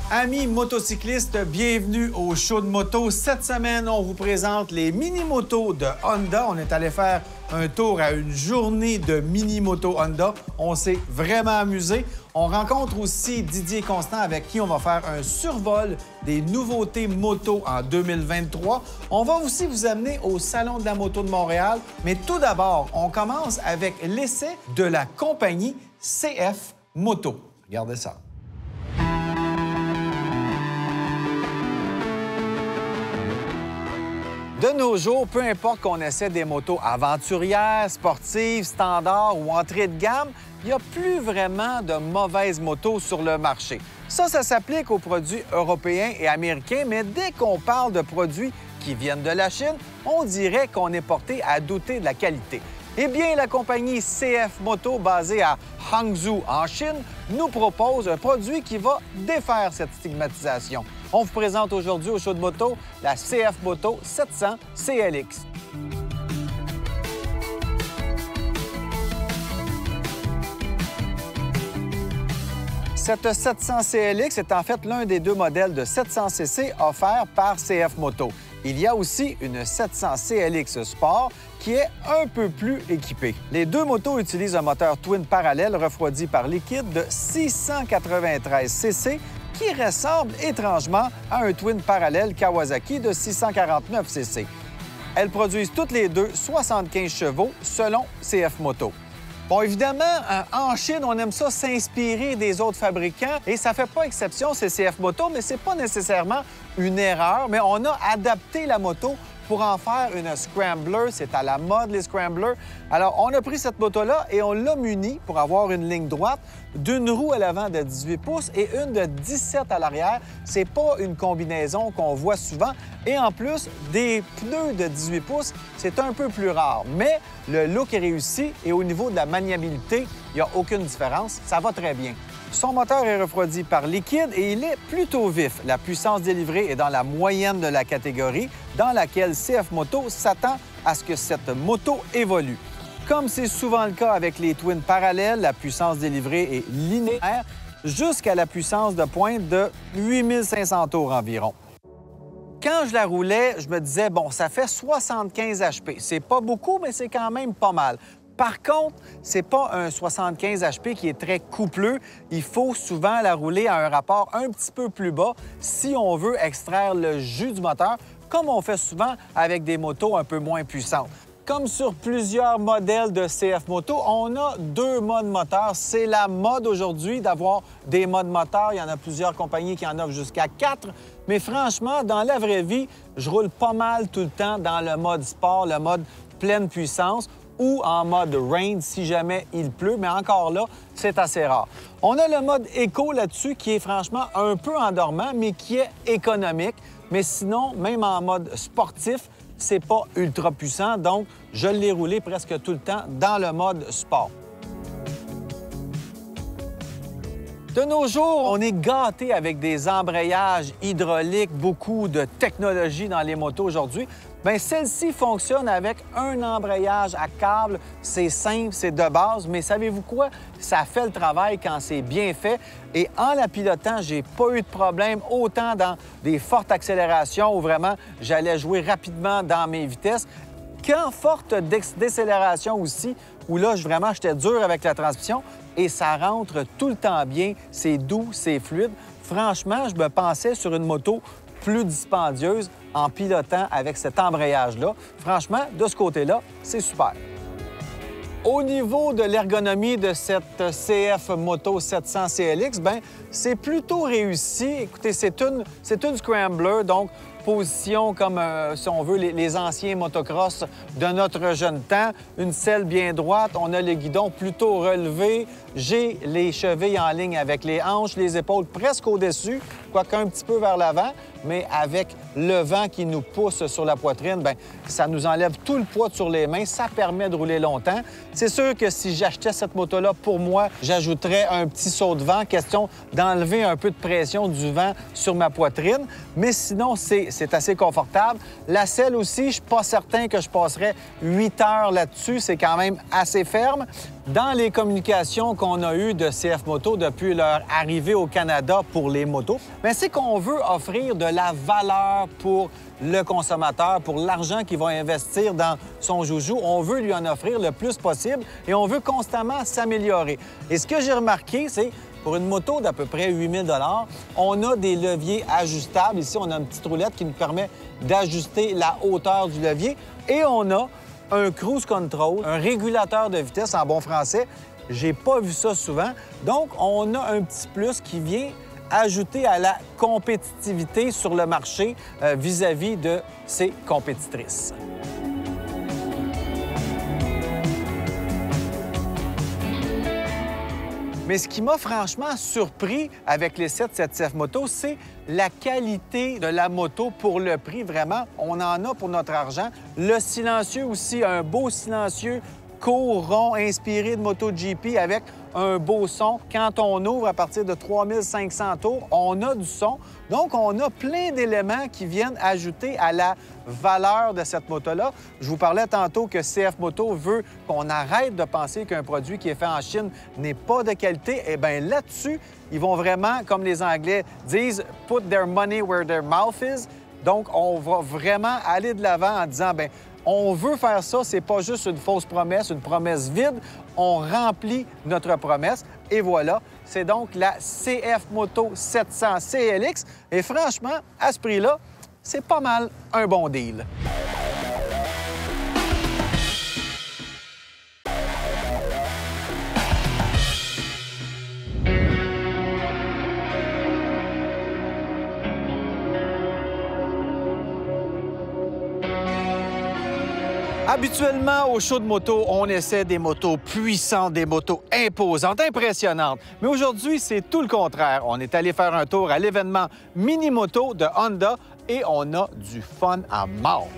Amis motocyclistes, bienvenue au show de moto. Cette semaine, on vous présente les mini-motos de Honda. On est allé faire un tour à une journée de mini-moto Honda. On s'est vraiment amusé. On rencontre aussi Didier Constant avec qui on va faire un survol des nouveautés moto en 2023. On va aussi vous amener au Salon de la moto de Montréal. Mais tout d'abord, on commence avec l'essai de la compagnie CF Moto. Regardez ça. De nos jours, peu importe qu'on essaie des motos aventurières, sportives, standards ou entrée de gamme, il n'y a plus vraiment de mauvaises motos sur le marché. Ça s'applique aux produits européens et américains, mais dès qu'on parle de produits qui viennent de la Chine, on dirait qu'on est porté à douter de la qualité. Eh bien, la compagnie CF Moto, basée à Hangzhou, en Chine, nous propose un produit qui va défaire cette stigmatisation. On vous présente aujourd'hui au show de moto la CF Moto 700 CLX. Cette 700 CLX est en fait l'un des deux modèles de 700cc offerts par CF Moto. Il y a aussi une 700 CLX Sport qui est un peu plus équipée. Les deux motos utilisent un moteur twin parallèle refroidi par liquide de 693 cc qui ressemble étrangement à un twin parallèle Kawasaki de 649 cc. Elles produisent toutes les deux 75 chevaux selon CF Moto. Bon, évidemment, en Chine, on aime ça s'inspirer des autres fabricants et ça fait pas exception, c'est CF Moto, mais c'est pas nécessairement une erreur, mais on a adapté la moto pour en faire une Scrambler. C'est à la mode, les Scramblers. Alors, on a pris cette moto-là et on l'a munie pour avoir une ligne droite d'une roue à l'avant de 18 pouces et une de 17 à l'arrière. C'est pas une combinaison qu'on voit souvent. Et en plus, des pneus de 18 pouces, c'est un peu plus rare. Mais le look est réussi et au niveau de la maniabilité, il n'y a aucune différence. Ça va très bien. Son moteur est refroidi par liquide et il est plutôt vif. La puissance délivrée est dans la moyenne de la catégorie dans laquelle CF Moto s'attend à ce que cette moto évolue. Comme c'est souvent le cas avec les twins parallèles, la puissance délivrée est linéaire jusqu'à la puissance de pointe de 8500 tours environ. Quand je la roulais, je me disais, bon, ça fait 75 HP. C'est pas beaucoup, mais c'est quand même pas mal. Par contre, c'est pas un 75 HP qui est très coupleux. Il faut souvent la rouler à un rapport un petit peu plus bas si on veut extraire le jus du moteur, comme on fait souvent avec des motos un peu moins puissantes. Comme sur plusieurs modèles de CF Moto, on a deux modes moteurs. C'est la mode aujourd'hui d'avoir des modes moteurs. Il y en a plusieurs compagnies qui en offrent jusqu'à 4. Mais franchement, dans la vraie vie, je roule pas mal tout le temps dans le mode sport, le mode pleine puissance, ou en mode rain si jamais il pleut, mais encore là, c'est assez rare. On a le mode éco là-dessus qui est franchement un peu endormant, mais qui est économique. Mais sinon, même en mode sportif, c'est pas ultra puissant, donc je l'ai roulé presque tout le temps dans le mode sport. De nos jours, on est gâté avec des embrayages hydrauliques, beaucoup de technologie dans les motos aujourd'hui. Bien, celle-ci fonctionne avec un embrayage à câble. C'est simple, c'est de base, mais savez-vous quoi? Ça fait le travail quand c'est bien fait. Et en la pilotant, j'ai pas eu de problème, autant dans des fortes accélérations où vraiment j'allais jouer rapidement dans mes vitesses, qu'en forte décélération aussi, où là, vraiment, j'étais dur avec la transmission et ça rentre tout le temps bien. C'est doux, c'est fluide. Franchement, je me pensais sur une moto plus dispendieuse en pilotant avec cet embrayage-là. Franchement, de ce côté-là, c'est super. Au niveau de l'ergonomie de cette CF Moto 700 CLX, bien, c'est plutôt réussi. Écoutez, c'est une Scrambler, donc position comme, si on veut, les anciens motocross de notre jeune temps. Une selle bien droite, on a le guidon plutôt relevé. J'ai les chevilles en ligne avec les hanches, les épaules presque au-dessus, quoique un petit peu vers l'avant, mais avec le vent qui nous pousse sur la poitrine, bien, ça nous enlève tout le poids sur les mains, ça permet de rouler longtemps. C'est sûr que si j'achetais cette moto-là, pour moi, j'ajouterais un petit saut de vent, question d'enlever un peu de pression du vent sur ma poitrine, mais sinon, c'est assez confortable. La selle aussi, je ne suis pas certain que je passerais 8 heures là-dessus, c'est quand même assez ferme. Dans les communications qu'on a eues de CF Moto depuis leur arrivée au Canada pour les motos, c'est qu'on veut offrir de la valeur pour le consommateur, pour l'argent qu'il va investir dans son joujou. On veut lui en offrir le plus possible et on veut constamment s'améliorer. Et ce que j'ai remarqué, c'est pour une moto d'à peu près 8 000 $, on a des leviers ajustables. Ici, on a une petite roulette qui nous permet d'ajuster la hauteur du levier et on a un cruise control, un régulateur de vitesse en bon français. J'ai pas vu ça souvent. Donc, on a un petit plus qui vient ajouter à la compétitivité sur le marché vis-à-vis de ses compétitrices. Mais ce qui m'a franchement surpris avec les 7 CF Moto, c'est la qualité de la moto pour le prix. Vraiment, on en a pour notre argent. Le silencieux aussi, un beau silencieux court, rond, inspiré de MotoGP avec un beau son. Quand on ouvre à partir de 3500 tours, on a du son. Donc, on a plein d'éléments qui viennent ajouter à la valeur de cette moto-là. Je vous parlais tantôt que CF Moto veut qu'on arrête de penser qu'un produit qui est fait en Chine n'est pas de qualité. Eh bien, là-dessus, ils vont vraiment, comme les Anglais disent, « put their money where their mouth is ». Donc, on va vraiment aller de l'avant en disant, bien, on veut faire ça, c'est pas juste une fausse promesse, une promesse vide. On remplit notre promesse et voilà, c'est donc la CF Moto 700 CLX. Et franchement, à ce prix-là, c'est pas mal un bon deal. Habituellement, au show de moto, on essaie des motos puissantes, des motos imposantes, impressionnantes. Mais aujourd'hui, c'est tout le contraire. On est allé faire un tour à l'événement Mini Moto de Honda et on a du fun à mort.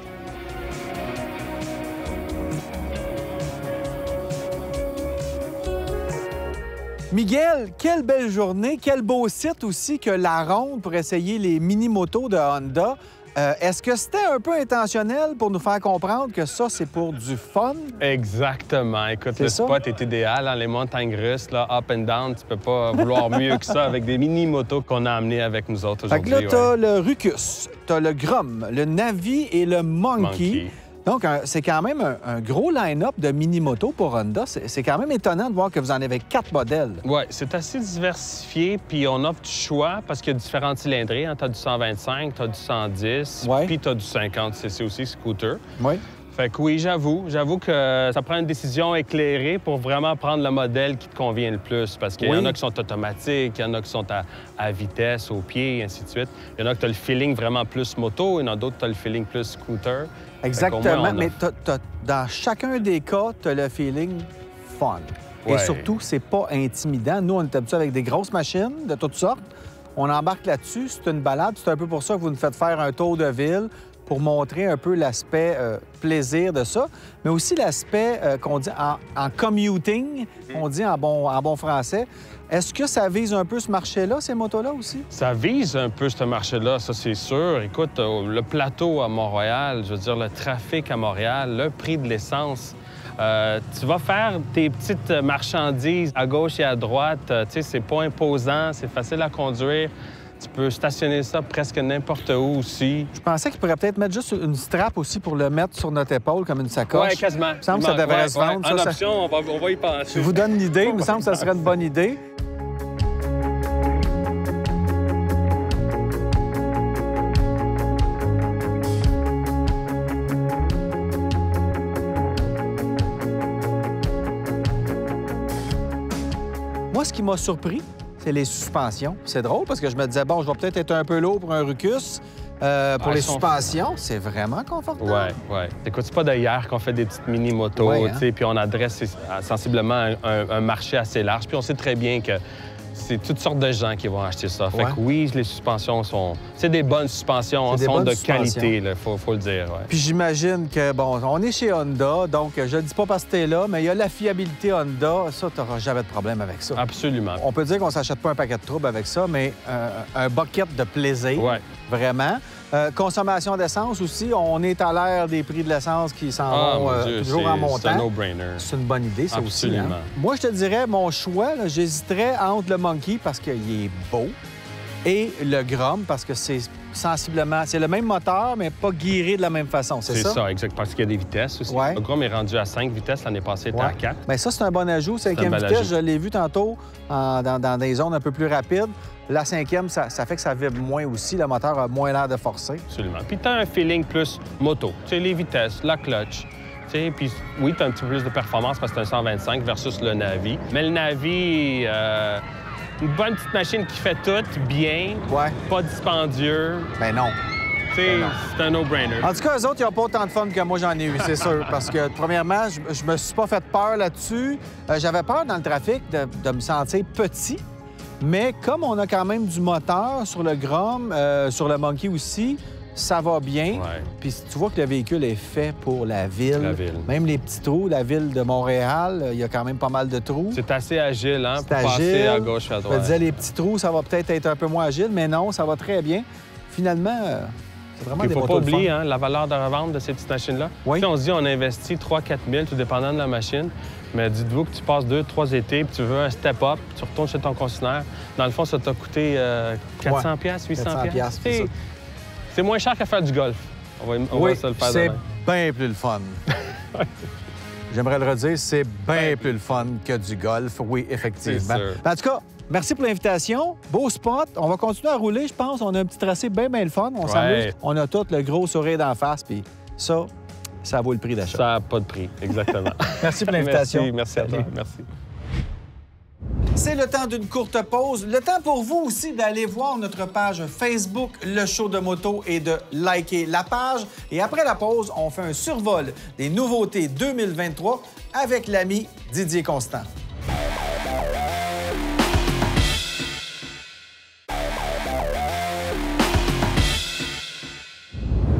Miguel, quelle belle journée, quel beau site aussi que la Ronde pour essayer les mini-motos de Honda. Est-ce que c'était un peu intentionnel pour nous faire comprendre que ça, c'est pour du fun? Exactement. Écoute, le spot est idéal. Hein? Les montagnes russes, là, up and down, tu peux pas vouloir mieux que ça avec des mini-motos qu'on a amenées avec nous autres aujourd'hui. Fait que là, t'as le Rucus, t'as le Grom, le Navi et le Monkey. Donc, c'est quand même un gros line-up de mini-motos pour Honda. C'est quand même étonnant de voir que vous en avez 4 modèles. Oui, c'est assez diversifié, puis on offre du choix parce qu'il y a différentes cylindrées. Hein. Tu as du 125, tu as du 110, puis tu as du 50 cc aussi, scooter. Oui. Fait que oui, j'avoue que ça prend une décision éclairée pour vraiment prendre le modèle qui te convient le plus. Parce qu'il y en a qui sont automatiques, il y en a qui sont à vitesse, au pied, et ainsi de suite. Il y en a qui ont le feeling vraiment plus moto, il y en a d'autres qui ont le feeling plus scooter. Exactement, mais dans chacun des cas, tu as le feeling fun. Ouais. Et surtout, c'est pas intimidant. Nous, on est habitués avec des grosses machines de toutes sortes. On embarque là-dessus, c'est une balade. C'est un peu pour ça que vous nous faites faire un tour de ville pour montrer un peu l'aspect plaisir de ça, mais aussi l'aspect qu'on dit en commuting, on dit en bon français. Est-ce que ça vise un peu ce marché-là, ces motos-là aussi? Ça vise un peu ce marché-là, ça c'est sûr. Écoute, le plateau à Montréal, je veux dire, le trafic à Montréal, le prix de l'essence. Tu vas faire tes petites marchandises à gauche et à droite. Tu sais, c'est pas imposant, c'est facile à conduire. Tu peux stationner ça presque n'importe où aussi. Je pensais qu'il pourrait peut-être mettre juste une strap aussi pour le mettre sur notre épaule comme une sacoche. Oui, quasiment. Il me semble que ça devrait se vendre. En option, on va y penser. Je vous donne l'idée. Il me semble que ça serait une bonne idée. Moi, ce qui m'a surpris, c'est les suspensions. C'est drôle parce que je me disais, bon, je vais peut-être être un peu lourd pour un Rucus. Pour les suspensions, c'est vraiment confortable. Oui. Écoute, c'est pas d'hier qu'on fait des petites mini-motos, puis on adresse sensiblement un marché assez large. Puis on sait très bien que c'est toutes sortes de gens qui vont acheter ça. Fait que oui, les suspensions sont... C'est des bonnes suspensions, sont de qualité, il faut le dire. Ouais. Puis j'imagine que, bon, on est chez Honda, donc je ne dis pas parce que t'es là, mais il y a la fiabilité Honda. Ça, tu n'auras jamais de problème avec ça. Absolument. On peut dire qu'on ne s'achète pas un paquet de troubles avec ça, mais un bucket de plaisir, vraiment. Consommation d'essence aussi. On est à l'ère des prix de l'essence qui s'en vont toujours en montant. C'est un no-brainer. C'est une bonne idée, ça aussi. Absolument. Moi, je te dirais, mon choix, j'hésiterais entre le Monkey parce qu'il est beau et le Grom parce que c'est sensiblement... C'est le même moteur, mais pas guiré de la même façon, c'est ça? C'est ça, exact. Parce qu'il y a des vitesses aussi. Ouais. Le Grom est rendu à 5 vitesses. L'année passée, il était à 4. Bien, ça, c'est un bon ajout. 5e vitesse, je l'ai vu tantôt dans des zones un peu plus rapides. La 5e, ça fait que ça vibre moins aussi. Le moteur a moins l'air de forcer. Absolument. Puis tu as un feeling plus moto. Tu sais, les vitesses, la clutch. Puis oui, tu as un petit peu plus de performance parce que c'est un 125 versus le Navi. Mais le Navi, une bonne petite machine qui fait tout bien, pas dispendieux. Ben non. C'est un no-brainer. En tout cas, eux autres, ils n'ont pas autant de fun que moi, j'en ai eu, c'est sûr. Parce que, premièrement, je me suis pas fait peur là-dessus. J'avais peur dans le trafic de me sentir petit. Mais comme on a quand même du moteur sur le Grom, sur le Monkey aussi, ça va bien. Ouais. Puis tu vois que le véhicule est fait pour la ville. La ville. Même les petits trous, la ville de Montréal, il y a quand même pas mal de trous. C'est assez agile, hein, pour agile. passer à gauche et à droite. Je me disais, les petits trous, ça va peut-être être un peu moins agile, mais non, ça va très bien. Finalement, c'est vraiment des Il ne faut motos pas de fun. oublier la valeur de revente de ces petites machines-là. Oui. Tu sais, on se dit on investit 3-4 000, tout dépendant de la machine. Mais dites-vous que tu passes 2-3 étés puis tu veux un step-up, tu retournes chez ton concessionnaire. Dans le fond, ça t'a coûté 400 $, 800 $. C'est moins cher qu'à faire du golf. On va se le faire c'est demain. bien plus le fun. J'aimerais le redire, c'est bien plus le fun que du golf. Oui, effectivement. C'est sûr. En tout cas, merci pour l'invitation. Beau spot. On va continuer à rouler, je pense. On a un petit tracé bien le fun. On s'amuse. On a tout le gros sourire d'en face. Puis ça vaut le prix d'achat. Ça n'a pas de prix, exactement. Merci pour l'invitation. Merci à toi. Merci. C'est le temps d'une courte pause. Le temps pour vous aussi d'aller voir notre page Facebook, Le Show de moto, et de liker la page. Et après la pause, on fait un survol des nouveautés 2023 avec l'ami Didier Constant.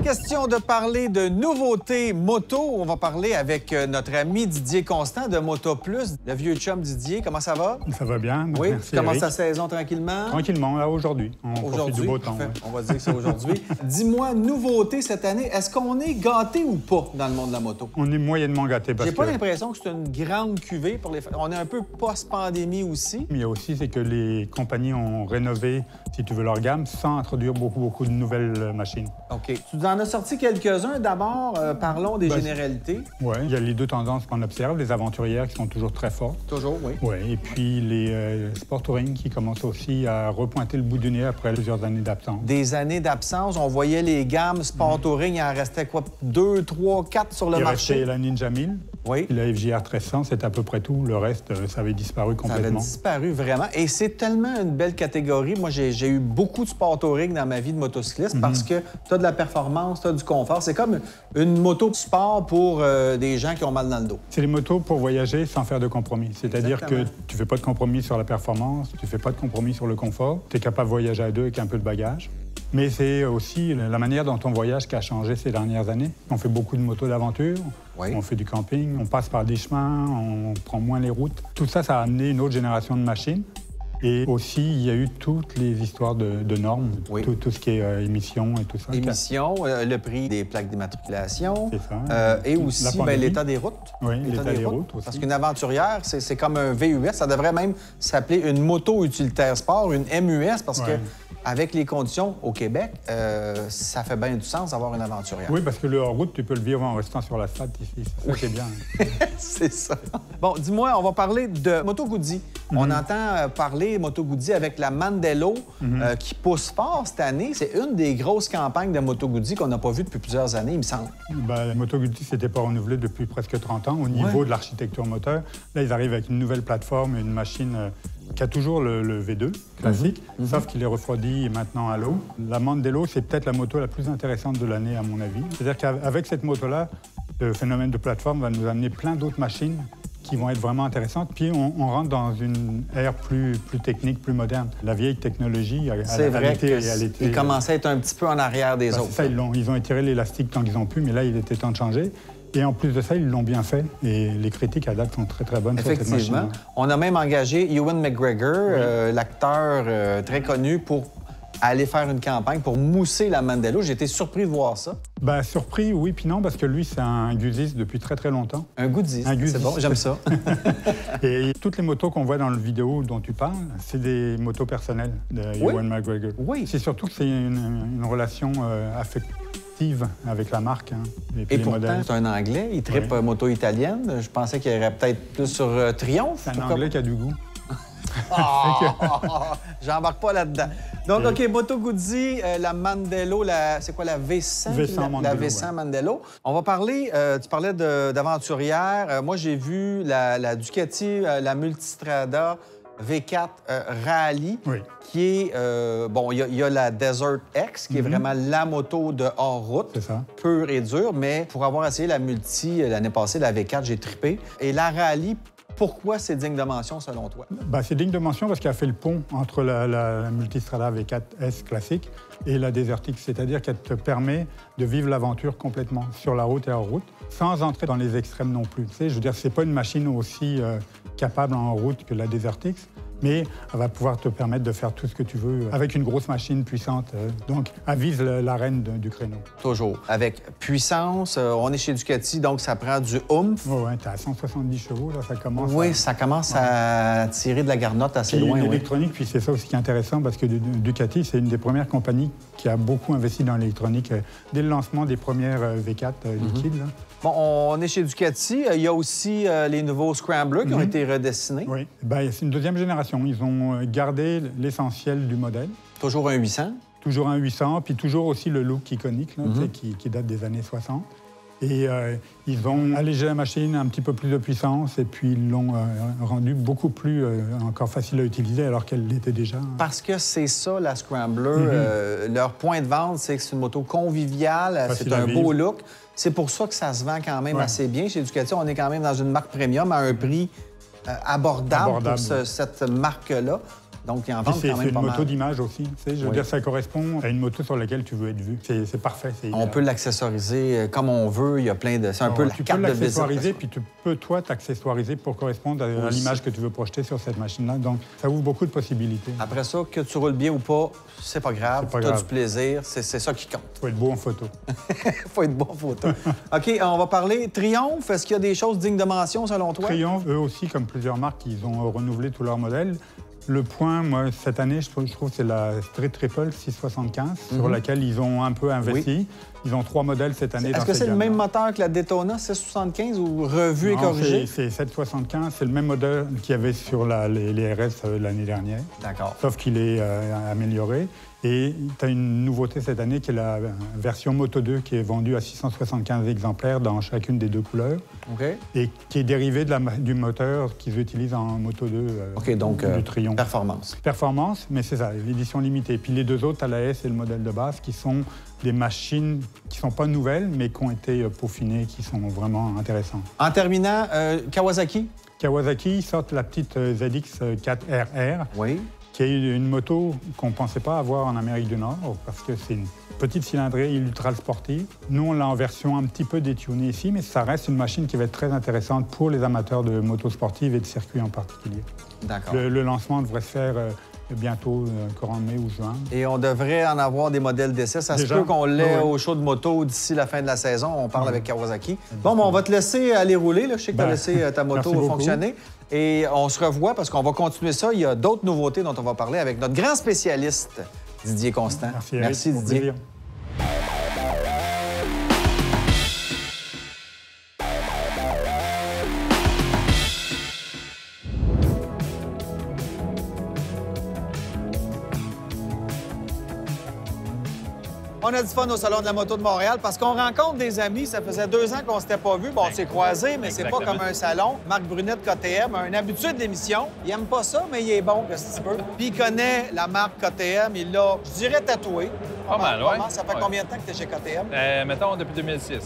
Question de parler de nouveautés moto. On va parler avec notre ami Didier Constant de Moto Plus. Le vieux chum Didier, comment ça va? Ça va bien. Oui, merci, tu commences Eric. ta saison tranquillement? Tranquillement, là, aujourd'hui. On profite du beau temps. Parfait. Ouais. On va dire que c'est aujourd'hui. Dis-moi, nouveauté cette année, est-ce qu'on est gâté ou pas dans le monde de la moto? On est moyennement gâtés parce J'ai pas que... l'impression que c'est une grande cuvée pour les... On est un peu post-pandémie aussi. Il y a aussi, c'est que les compagnies ont rénové, si tu veux, leur gamme sans introduire beaucoup de nouvelles machines. OK. Tu en as sorti quelques-uns. D'abord, parlons des généralités. Oui, il y a les deux tendances qu'on observe, les aventurières qui sont toujours très fortes. Toujours, oui. Oui, et puis les sport touring qui commencent aussi à repointer le bout du nez après plusieurs années d'absence. Des années d'absence, on voyait les gammes sport touring, il en restait quoi? 2, 3, 4 sur le Il marché? restait la Ninja 1000, oui. La FJR 1300, c'est à peu près tout. Le reste, ça avait disparu Ça avait complètement. disparu vraiment. Et c'est tellement une belle catégorie. Moi, j'ai eu beaucoup de sport touring dans ma vie de motocycliste parce que tu as de la performance, tu as du confort. C'est comme une moto de sport pour des gens qui ont mal dans le dos. C'est les motos pour voyager sans faire de compromis. C'est-à-dire que Exactement. tu fais pas de compromis sur la performance, tu fais pas de compromis sur le confort. Tu es capable de voyager à deux avec un peu de bagage. Mais c'est aussi la manière dont on voyage qui a changé ces dernières années. On fait beaucoup de motos d'aventure, Oui. on fait du camping, on passe par des chemins, on prend moins les routes. Tout ça, ça a amené une autre génération de machines. Et aussi, il y a eu toutes les histoires de normes, Oui. tout ce qui est émissions et tout ça. Émissions, le prix des plaques d'immatriculation. C'est ça. Et aussi La pandémie. l'état des routes. Oui, l'état des routes aussi. Parce qu'une aventurière, c'est comme un VUS. Ça devrait même s'appeler une moto utilitaire sport, une MUS, parce que avec les conditions au Québec, ça fait bien du sens d'avoir une aventurière. Oui, parce que le hors-route, tu peux le vivre en restant sur l'asphalte ici. Ça, c'est bien. C'est ça. Bon, dis-moi, on va parler de Moto Guzzi. On entend parler Moto Guzzi avec la Mandello qui pousse fort cette année. C'est une des grosses campagnes de Moto Guzzi qu'on n'a pas vues depuis plusieurs années, il me semble. La Moto Guzzi s'était pas renouvelée depuis presque 30 ans au niveau de l'architecture moteur. Là, ils arrivent avec une nouvelle plateforme, une machine qui a toujours le V2 classique, sauf qu'il est refroidi maintenant à l'eau. La Mandello, c'est peut-être la moto la plus intéressante de l'année, à mon avis. C'est-à-dire qu'avec cette moto-là, le phénomène de plateforme va nous amener plein d'autres machines qui vont être vraiment intéressantes. Puis on rentre dans une ère plus technique, plus moderne. La vieille technologie, C'est vrai qu'ils commençaient à être un petit peu en arrière des autres. Ça, ils ont étiré l'élastique tant qu'ils ont pu, mais là, il était temps de changer. Et en plus de ça, ils l'ont bien fait. Et les critiques à date sont très, très bonnes sur cette machine. Effectivement. On a même engagé Ewan McGregor, l'acteur très connu, pour à aller faire une campagne pour mousser la Mandello. J'ai été surpris de voir ça. Ben, surpris, oui, puis non, parce que lui, c'est un guziste depuis très, très longtemps. Un goodiste, c'est bon, j'aime ça. Et toutes les motos qu'on voit dans le vidéo dont tu parles, c'est des motos personnelles de Ewan McGregor. Oui. C'est surtout que c'est une relation affective avec la marque. Hein, et pourtant, c'est un Anglais, il trippe moto italienne. Je pensais qu'il irait peut-être plus sur Triomphe. C'est un Anglais qui a du goût. J'embarque pas là-dedans. Donc, OK, Moto Guzzi, la Mandello, c'est quoi, la V100? La V100 Mandello. On va parler, tu parlais d'aventurière. Moi, j'ai vu la Ducati, la Multistrada V4 Rally, qui est, bon, il y a la Desert X, qui est vraiment la moto de hors-route, pure et dure, mais pour avoir essayé la Multi l'année passée, la V4, j'ai trippé. Et la Rally, pourquoi c'est digne de mention, selon toi? Ben, c'est digne de mention parce qu'elle a fait le pont entre la Multistrada V4S classique et la Desert X, c'est-à-dire qu'elle te permet de vivre l'aventure complètement, sur la route et hors route, sans entrer dans les extrêmes non plus. Tu sais, je veux dire, c'est pas une machine aussi capable en route que la Desert X, mais elle va pouvoir te permettre de faire tout ce que tu veux avec une grosse machine puissante. Donc, elle vise l'arène du créneau. Toujours. Avec puissance, on est chez Ducati, donc ça prend du oomph. Oui, tu as 170 chevaux, là, ça commence ça commence à tirer de la garnotte assez loin. L'électronique, puis c'est ça aussi qui est intéressant, parce que Ducati, c'est une des premières compagnies qui a beaucoup investi dans l'électronique dès le lancement des premières V4 liquides. Là. Bon, on est chez Ducati. Il y a aussi les nouveaux Scramblers qui ont été redessinés. Oui, ben, c'est une deuxième génération. Ils ont gardé l'essentiel du modèle. Toujours un 800? Toujours un 800, puis toujours aussi le look iconique là, qui date des années 60. Et ils ont allégé la machine, un petit peu plus de puissance, et puis ils l'ont rendue beaucoup plus encore facile à utiliser alors qu'elle l'était déjà. Parce que c'est ça, la Scrambler. Leur point de vente, c'est que c'est une moto conviviale, c'est un beau look. C'est pour ça que ça se vend quand même assez bien. Chez Ducati, on est quand même dans une marque premium à un prix abordable pour cette marque-là. Donc, il en vend quand même pas mal. C'est une moto d'image aussi. Tu sais, je veux dire, ça correspond à une moto sur laquelle tu veux être vu. C'est parfait. On peut l'accessoriser comme on veut. Il y a plein de... C'est un peu la carte de visite. Tu peux l'accessoiriser, puis tu peux, toi, t'accessoiriser pour correspondre à l'image que tu veux projeter sur cette machine-là. Donc, ça ouvre beaucoup de possibilités. Après ça, que tu roules bien ou pas, c'est pas grave. Tu as du plaisir. C'est ça qui compte. Faut être beau en photo. Faut être beau en photo. OK, on va parler Triumph. Est-ce qu'il y a des choses dignes de mention, selon toi? Triumph, eux aussi, comme plusieurs marques, ils ont renouvelé tous leurs modèles. Le point, moi, cette année, je trouve c'est la Street Triple 675, sur laquelle ils ont un peu investi. Ils ont 3 modèles cette année. Est-ce que c'est le même moteur que la Daytona 675 ou revu et corrigé? C'est 775, c'est le même modèle qu'il y avait sur les RS l'année dernière. D'accord. Sauf qu'il est amélioré. Et tu as une nouveauté cette année qui est la version Moto 2 qui est vendue à 675 exemplaires dans chacune des 2 couleurs. Et qui est dérivée du moteur qu'ils utilisent en Moto 2 donc, du Triumph. Performance. Performance, mais c'est ça, l'édition limitée. Puis les 2 autres, à la S et le modèle de base, qui sont des machines qui ne sont pas nouvelles, mais qui ont été peaufinées, qui sont vraiment intéressantes. En terminant, Kawasaki? Kawasaki sortent la petite ZX4RR. Oui. Qui est une moto qu'on ne pensait pas avoir en Amérique du Nord, parce que c'est une petite cylindrée ultra sportive. Nous, on l'a en version un petit peu détunée ici, mais ça reste une machine qui va être très intéressante pour les amateurs de motos sportives et de circuits en particulier. D'accord. Le lancement devrait se faire bientôt, courant mai ou juin. Et on devrait en avoir des modèles d'essai. Ça se peut qu'on l'ait au show de moto d'ici la fin de la saison. On parle avec Kawasaki. Bon, on va te laisser aller rouler. Là. Je sais que tu as laissé ta moto fonctionner. Et on se revoit parce qu'on va continuer ça. Il y a d'autres nouveautés dont on va parler avec notre grand spécialiste, Didier Constant. Merci Didier. On a du fun au Salon de la moto de Montréal parce qu'on rencontre des amis. Ça faisait 2 ans qu'on ne s'était pas vus. Bon, on s'est croisés, mais c'est pas comme un salon. Marc Brunette, KTM, un habitué de l'émission. Il aime pas ça, mais il est bon, qu'est-ce que tu veux. Puis il connaît la marque KTM. Il l'a, je dirais, tatoué. Pas mal, ouais. Ça fait combien de temps que tu es chez KTM? Mettons, depuis 2006.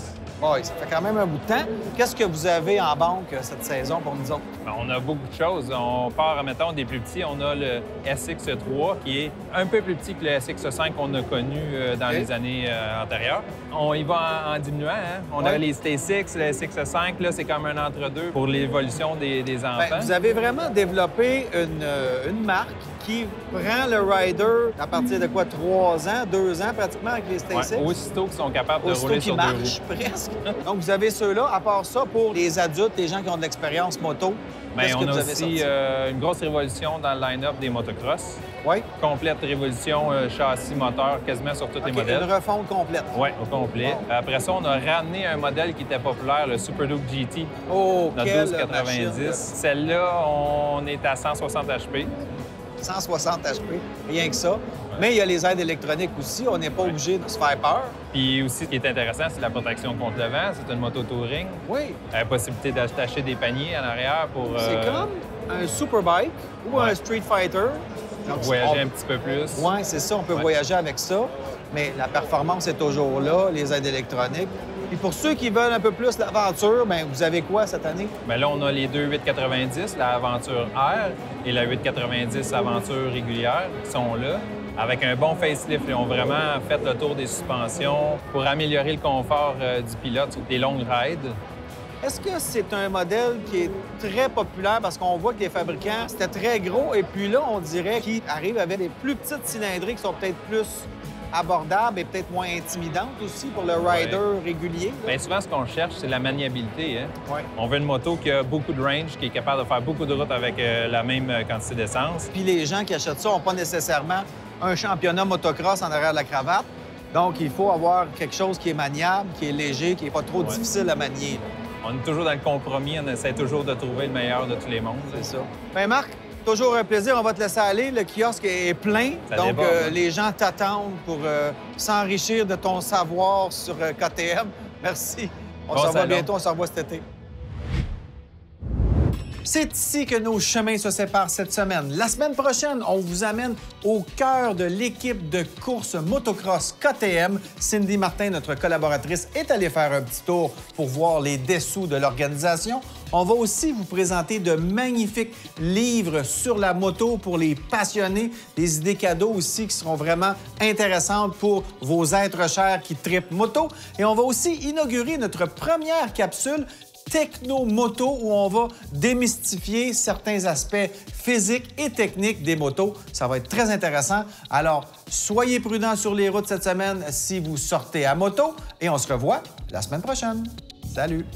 Oui, ça fait quand même un bout de temps. Qu'est-ce que vous avez en banque cette saison pour nous autres? Bien, on a beaucoup de choses. On part, mettons, des plus petits. On a le SX3 qui est un peu plus petit que le SX5 qu'on a connu dans les années antérieures. On y va en diminuant. Hein? On a les ST6, le SX5. Là, c'est comme un entre-deux pour l'évolution des enfants. Bien, vous avez vraiment développé une marque qui prend le rider à partir de quoi, 3 ans, 2 ans pratiquement avec les ST6? Ouais, aussitôt qu'ils sont capables de rouler sur 2 roues. Presque. Donc, vous avez ceux-là. À part ça, pour les adultes, les gens qui ont de l'expérience moto, bien, on a aussi une grosse révolution dans le line-up des motocross. Oui. Complète révolution châssis, moteur, quasiment sur tous les modèles. Une refonte complète. Oui, au complet. Wow. Après ça, on a ramené un modèle qui était populaire, le Super Duke GT. Oh, notre 1290. Celle-là, on est à 160 HP. 160 HP, rien que ça. Mais il y a les aides électroniques aussi. On n'est pas obligé de se faire peur. Puis aussi, ce qui est intéressant, c'est la protection contre le vent. C'est une moto touring. Oui. La possibilité d'attacher des paniers en arrière pour... C'est comme un Superbike ou un Street Fighter. Donc, voyager un petit peu plus. Oui, c'est ça. On peut voyager avec ça. Mais la performance est toujours là, les aides électroniques. Puis pour ceux qui veulent un peu plus l'aventure, bien, vous avez quoi cette année? Bien là, on a les deux 890, la Aventure R et la 890 Aventure régulière qui sont là. Avec un bon facelift, ils ont vraiment fait le tour des suspensions pour améliorer le confort du pilote sur des longues rides. Est-ce que c'est un modèle qui est très populaire parce qu'on voit que les fabricants, c'était très gros et puis là, on dirait qu'ils arrivent avec des plus petites cylindrées qui sont peut-être plus abordables et peut-être moins intimidantes aussi pour le rider régulier? Bien, souvent, ce qu'on cherche, c'est la maniabilité. Hein? Ouais. On veut une moto qui a beaucoup de range, qui est capable de faire beaucoup de routes avec la même quantité d'essence. Puis les gens qui achètent ça n'ont pas nécessairement un championnat motocross en arrière de la cravate. Donc, il faut avoir quelque chose qui est maniable, qui est léger, qui n'est pas trop difficile à manier. On est toujours dans le compromis. On essaie toujours de trouver le meilleur de tous les mondes. C'est ça. Bien, Marc, toujours un plaisir. On va te laisser aller. Le kiosque est plein. Donc, les gens t'attendent pour s'enrichir de ton savoir sur KTM. Merci. On se revoit bientôt. On se revoit cet été. C'est ici que nos chemins se séparent cette semaine. La semaine prochaine, on vous amène au cœur de l'équipe de course motocross KTM. Cindy Martin, notre collaboratrice, est allée faire un petit tour pour voir les dessous de l'organisation. On va aussi vous présenter de magnifiques livres sur la moto pour les passionnés, des idées cadeaux aussi qui seront vraiment intéressantes pour vos êtres chers qui trippent moto. Et on va aussi inaugurer notre première capsule Techno-moto où on va démystifier certains aspects physiques et techniques des motos. Ça va être très intéressant. Alors, soyez prudents sur les routes cette semaine si vous sortez à moto et on se revoit la semaine prochaine. Salut!